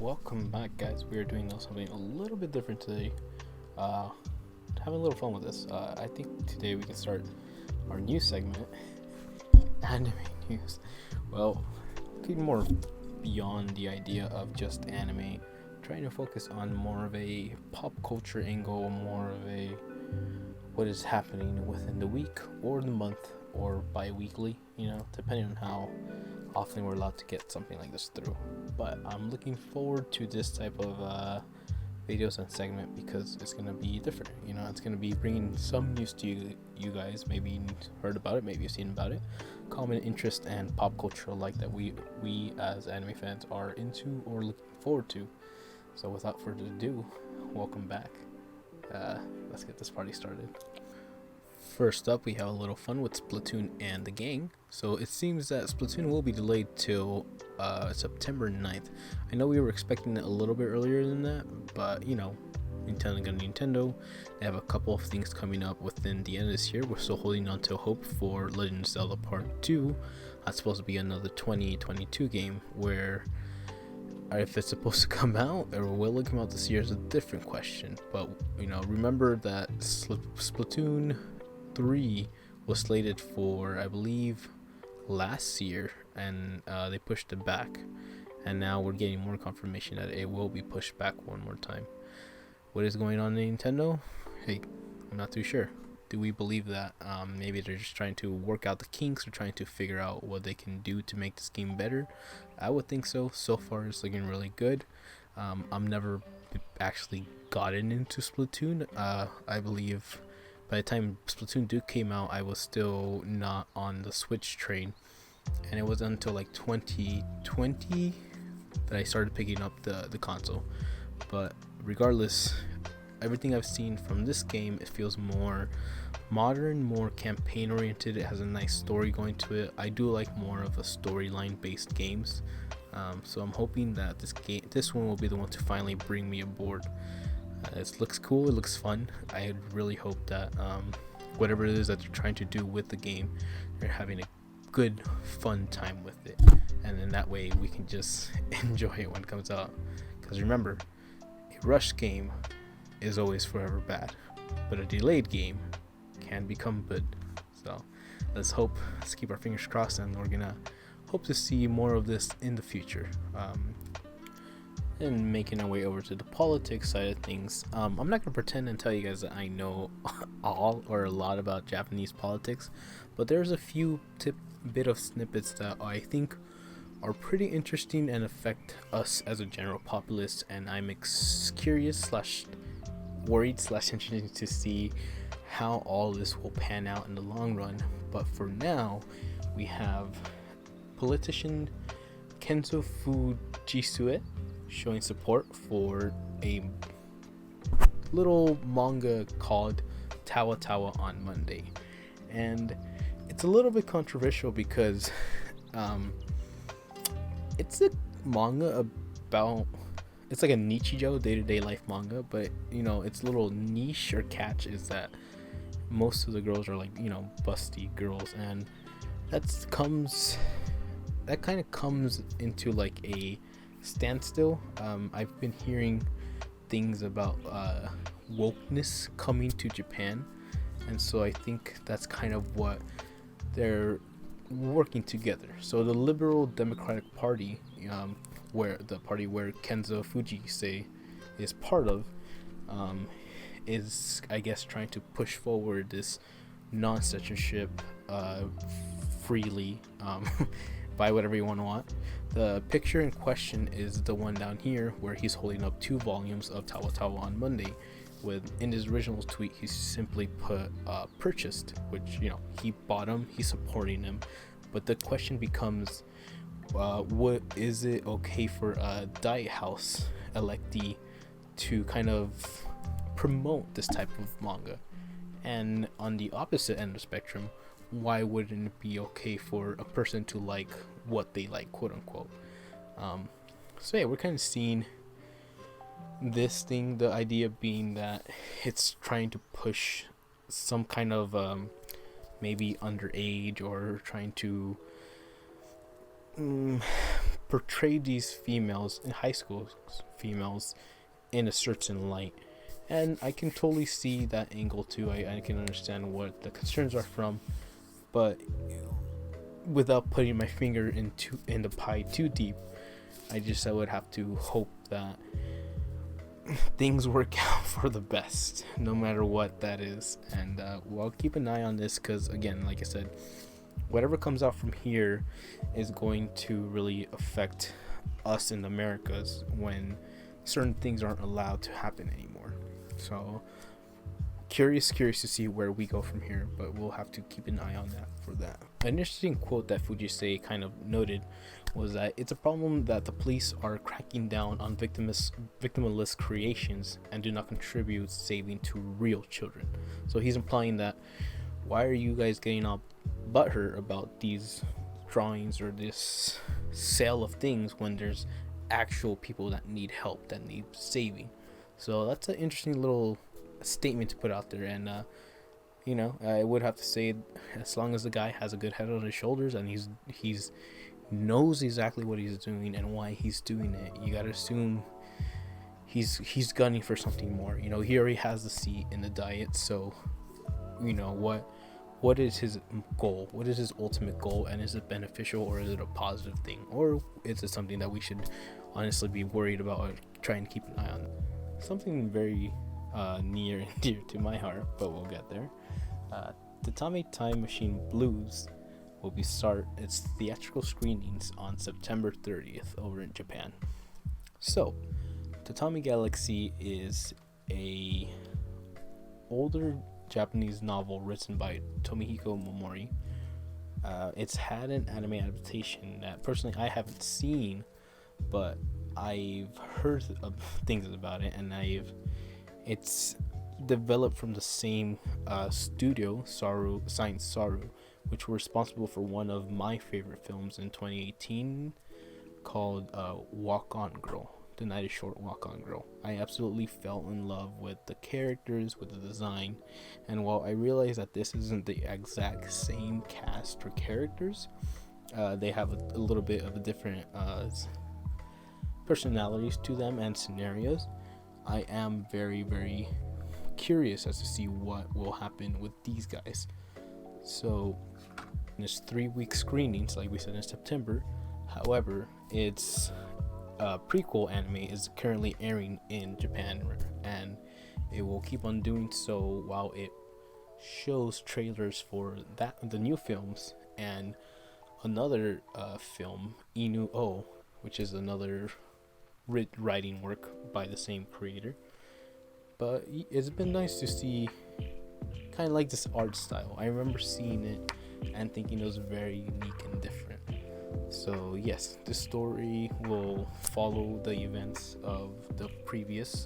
Welcome back, guys. We are doing something a little bit different today. Uh, Having a little fun with this. I think today we can start our new segment, anime news. Well, looking more beyond the idea of just anime, trying to focus on more of a pop culture angle, more of a what is happening within the week or the month or bi-weekly, depending on how often we're allowed to get something like this through. But I'm looking forward to this type of videos and segment because it's going to be different. It's going to be bringing some news to you guys. Maybe you heard about it, maybe you've seen about it. Common interest and pop culture alike that we as anime fans are into or looking forward to. So without further ado, welcome back. Let's get this party started. First up, we have a little fun with Splatoon and the gang. So it seems that Splatoon will be delayed till September 9th. I know we were expecting it a little bit earlier than that, but Nintendo. They have a couple of things coming up within the end of this year. We're still holding on to hope for Legend of Zelda Part 2. That's supposed to be another 2022 game where if it's supposed to come out or will it come out this year is a different question. But remember that Splatoon 3 was slated for, I believe, last year, and they pushed it back, and now we're getting more confirmation that it will be pushed back one more time. What is going on in Nintendo? Hey, I'm not too sure. Do we believe that maybe they're just trying to work out the kinks or trying to figure out what they can do to make this game better? I would think so. So far it's looking really good. I'm never actually gotten into Splatoon. I believe by the time Splatoon 2 came out, I was still not on the Switch train, and it was until like 2020 that I started picking up the console. But regardless, everything I've seen from this game, it feels more modern, more campaign oriented. It has a nice story going to it. I do like more of a storyline based games, so I'm hoping that this one will be the one to finally bring me aboard. It looks cool, it looks fun. I really hope that whatever it is that they're trying to do with the game, they're having a good fun time with it, and then that way we can just enjoy it when it comes out. Because remember, a rushed game is always forever bad, but a delayed game can become good. So let's keep our fingers crossed, and we're gonna hope to see more of this in the future. And making our way over to the politics side of things, I'm not going to pretend and tell you guys that I know all or a lot about Japanese politics, but there's a few bit of snippets that I think are pretty interesting and affect us as a general populace, and I'm curious / worried / interested to see how all this will pan out in the long run. But for now, we have politician Kenzo Fujisue showing support for a little manga called Tawa Tawa on Monday. And it's a little bit controversial because it's a manga about, it's like a Nichijou day-to-day life manga, but its little niche or catch is that most of the girls are like busty girls, and that kind of comes into like a standstill. I've been hearing things about wokeness coming to Japan, and so I think that's kind of what they're working together. So the Liberal Democratic Party, where Kenzo Fujisue is part of, is I guess trying to push forward this non-censorship freely. Buy whatever you want. The picture in question is the one down here where he's holding up 2 volumes of Tawa Tawa on Monday, with in his original tweet he simply put purchased, which he bought him, he's supporting him. But the question becomes, what is it okay for a Diet House electee to kind of promote this type of manga? And on the opposite end of the spectrum, why wouldn't it be okay for a person to like what they like, quote unquote? So yeah, we're kind of seeing this thing, the idea being that it's trying to push some kind of maybe underage, or trying to portray these females in high school females in a certain light, and I can totally see that angle too. I can understand what the concerns are from, but without putting my finger in the pie too deep, I would have to hope that things work out for the best, no matter what that is. And we'll keep an eye on this, because again, like I said, whatever comes out from here is going to really affect us in the Americas when certain things aren't allowed to happen anymore. So curious to see where we go from here, but we'll have to keep an eye on that for that. An interesting quote that Fujise kind of noted was that it's a problem that the police are cracking down on victimless creations and do not contribute saving to real children. So he's implying that, why are you guys getting all butthurt about these drawings or this sale of things when there's actual people that need help, that need saving? So that's an interesting little statement to put out there. And I would have to say, as long as the guy has a good head on his shoulders and he's knows exactly what he's doing and why he's doing it, you gotta assume he's gunning for something more. He already has the seat in the Diet, so what is his goal? What is his ultimate goal? And is it beneficial, or is it a positive thing, or is it something that we should honestly be worried about or trying to keep an eye on? Something very near and dear to my heart, but we'll get there. Tatami Time Machine Blues will start its theatrical screenings on September 30th over in Japan. So, Tatami Galaxy is a older Japanese novel written by Tomihiko Momori. It's had an anime adaptation that personally I haven't seen, but I've heard of things about it, and it's developed from the same studio, Science Saru, which were responsible for one of my favorite films in 2018 called Walk On Girl. The Night is Short, Walk On Girl. I absolutely fell in love with the characters, with the design, and while I realize that this isn't the exact same cast or characters, they have a little bit of a different personalities to them and scenarios. I am very, very curious as to see what will happen with these guys. So there's 3-week screenings, like we said, in September. However, its prequel anime is currently airing in Japan, and it will keep on doing so while it shows trailers for the new films and another film, Inu O, which is another writing work by the same creator. But it's been nice to see kind of like this art style. I remember seeing it and thinking it was very unique and different. So yes, the story will follow the events of the previous,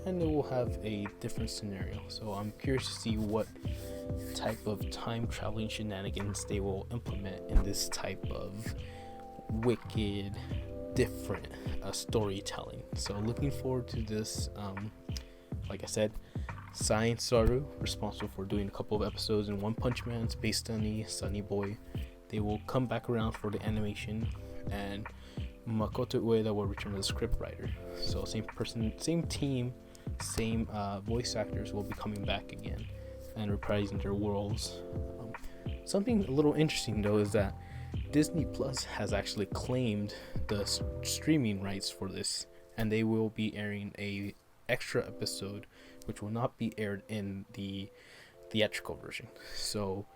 and it will have a different scenario. So I'm curious to see what type of time traveling shenanigans they will implement in this type of wicked, different storytelling. So looking forward to this. Like I said, Science Saru, responsible for doing a couple of episodes in One Punch Man, Space Dunny, Sunny Boy. They will come back around for the animation, and Makoto Ueda will return as a scriptwriter. So same person, same team, same voice actors will be coming back again and reprising their worlds. Something a little interesting though is that Disney Plus has actually claimed the streaming rights for this, and they will be airing a extra episode which will not be aired in the theatrical version. So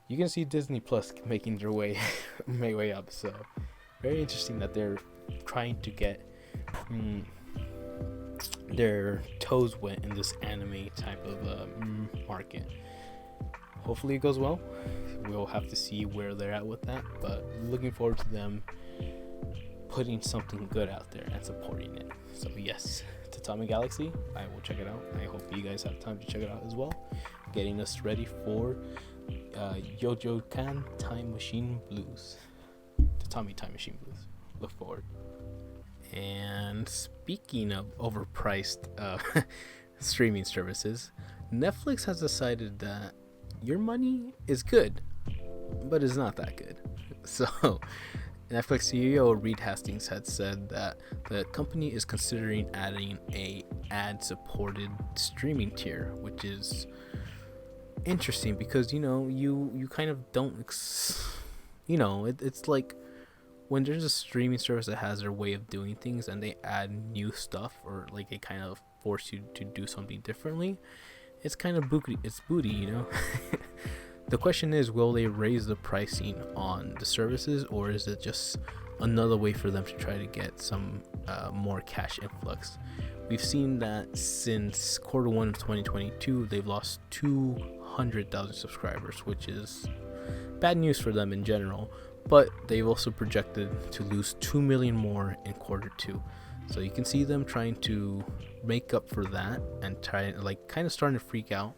you can see Disney Plus making their way up. So very interesting that they're trying to get their toes wet in this anime type of market. Hopefully it goes well. We'll have to see where they're at with that, but looking forward to them putting something good out there and supporting it. So yes, Tatami Galaxy, I will check it out. I hope you guys have time to check it out as well. Getting us ready for Yojo-kan Time Machine Blues. Tatami Time Machine Blues. Look forward. And speaking of overpriced streaming services, Netflix has decided that your money is good, but it's not that good. So Netflix CEO Reed Hastings had said that the company is considering adding a ad-supported streaming tier, which is interesting because you kind of don't it's like when there's a streaming service that has their way of doing things and they add new stuff, or like they kind of force you to do something differently, it's kind of booty. The question is, will they raise the pricing on the services, or is it just another way for them to try to get some more cash influx? We've seen that since quarter one of 2022, they've lost 200,000 subscribers, which is bad news for them in general, but they've also projected to lose 2 million more in quarter two. So you can see them trying to make up for that and kind of starting to freak out.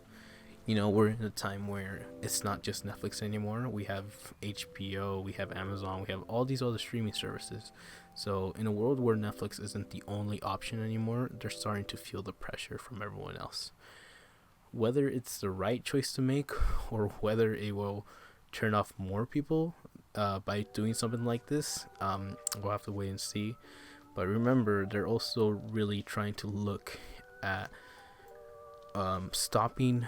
We're in a time where it's not just Netflix anymore. We have HBO, we have Amazon, we have all these other streaming services. So in a world where Netflix isn't the only option anymore, they're starting to feel the pressure from everyone else. Whether it's the right choice to make, or whether it will turn off more people by doing something like this, we'll have to wait and see. But remember, they're also really trying to look at stopping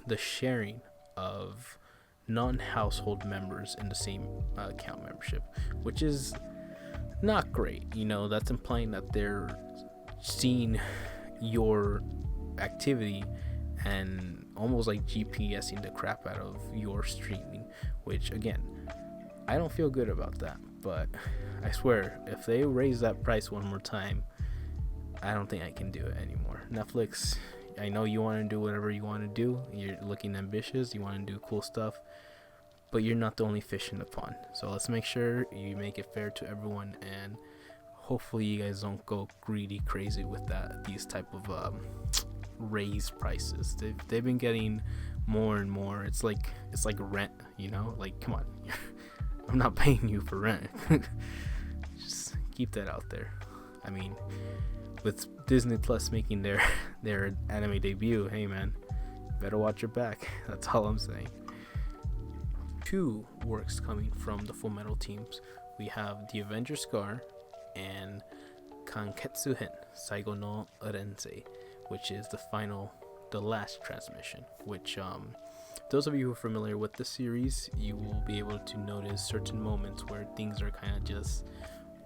the sharing of non-household members in the same account membership, which is not great. That's implying that they're seeing your activity and almost like GPSing the crap out of your streaming, which again, I don't feel good about that. But I swear, if they raise that price one more time, I don't think I can do it anymore. Netflix, I know you want to do whatever you want to do. You're looking ambitious. You want to do cool stuff, but you're not the only fish in the pond. So let's make sure you make it fair to everyone, and hopefully you guys don't go greedy crazy with these type of raised prices. They've been getting more and more. It's like rent, like, come on. I'm not paying you for rent. Just keep that out there. I mean, with Disney Plus making their anime debut, hey man, better watch your back. That's all I'm saying. 2 works coming from the Fullmetal teams. We have The Avenger Scar and Kanketsu Hen Saigo no Rense, which is the last transmission, which those of you who are familiar with the series, you will be able to notice certain moments where things are kind of just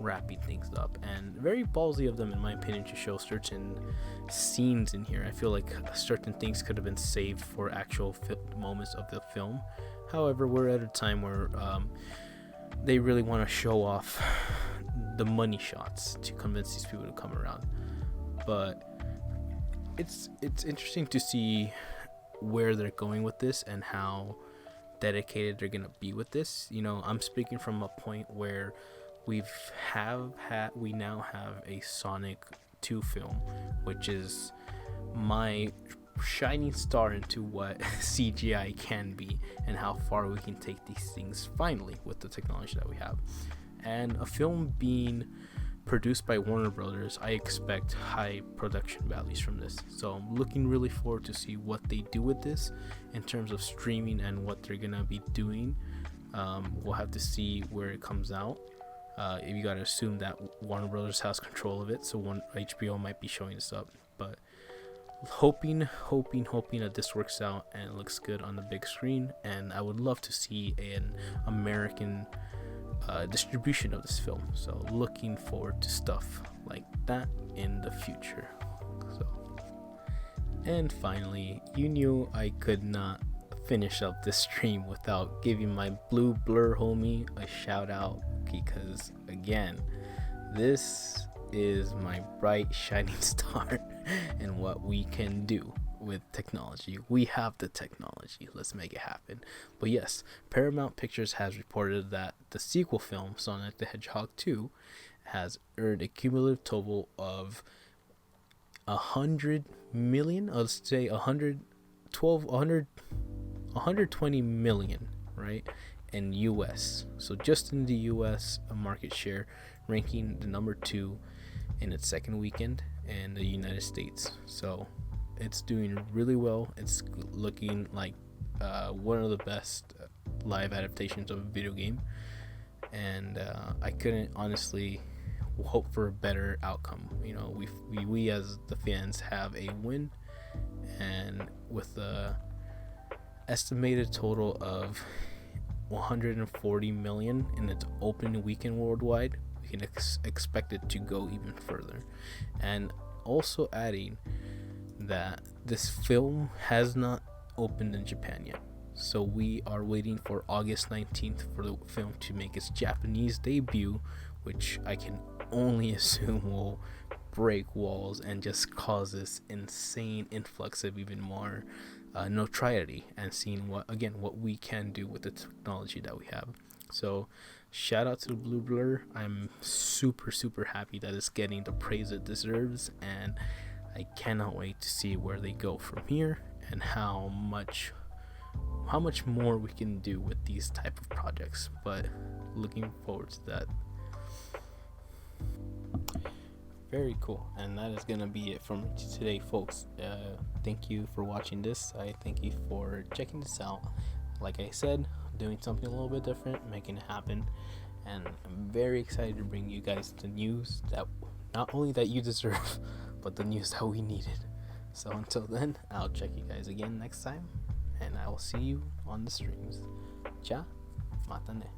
wrapping things up, and very ballsy of them in my opinion to show certain scenes in here. I feel like certain things could have been saved for actual moments of the film. However, we're at a time where they really want to show off the money shots to convince these people to come around. But it's interesting to see where they're going with this and how dedicated they're gonna be with this. I'm speaking from a point where we now have a Sonic 2 film, which is my shining star into what CGI can be and how far we can take these things finally with the technology that we have. And a film being produced by Warner Brothers, I expect high production values from this. So I'm looking really forward to see what they do with this in terms of streaming and what they're gonna be doing. We'll have to see where it comes out. You gotta assume that Warner Brothers has control of it, so HBO might be showing this up. But hoping that this works out and looks good on the big screen. And I would love to see an American distribution of this film. So looking forward to stuff like that in the future. And finally, you knew I could not finish up this stream without giving my Blue Blur homie a shout out, because again, this is my bright shining star in what we can do with technology. We have the technology, let's make it happen. But yes, Paramount Pictures has reported that the sequel film, Sonic the Hedgehog 2, has earned a cumulative total of 100 million, let's say 120 million, right, in US. So just in the US, a market share ranking the number 2 in its second weekend in the United States. So it's doing really well. It's looking like one of the best live adaptations of a video game. and I couldn't honestly hope for a better outcome. We as the fans have a win, and with the estimated total of 140 million in its opening weekend worldwide, we can expect it to go even further. And also adding that this film has not opened in Japan yet. So we are waiting for August 19th for the film to make its Japanese debut, which I can only assume will break walls and just cause this insane influx of even more notoriety, and seeing what we can do with the technology that we have. So shout out to the Blue Blur. I'm super happy that it's getting the praise it deserves, and I cannot wait to see where they go from here, and how much more we can do with these type of projects. But looking forward to that. Very cool. And that is gonna be it from today, folks. Thank you for watching this. I thank you for checking this out. Like I said, doing something a little bit different, making it happen, and I'm very excited to bring you guys the news that not only that you deserve, but the news that we needed. So until then, I'll check you guys again next time, and I will see you on the streams. Ciao, matane.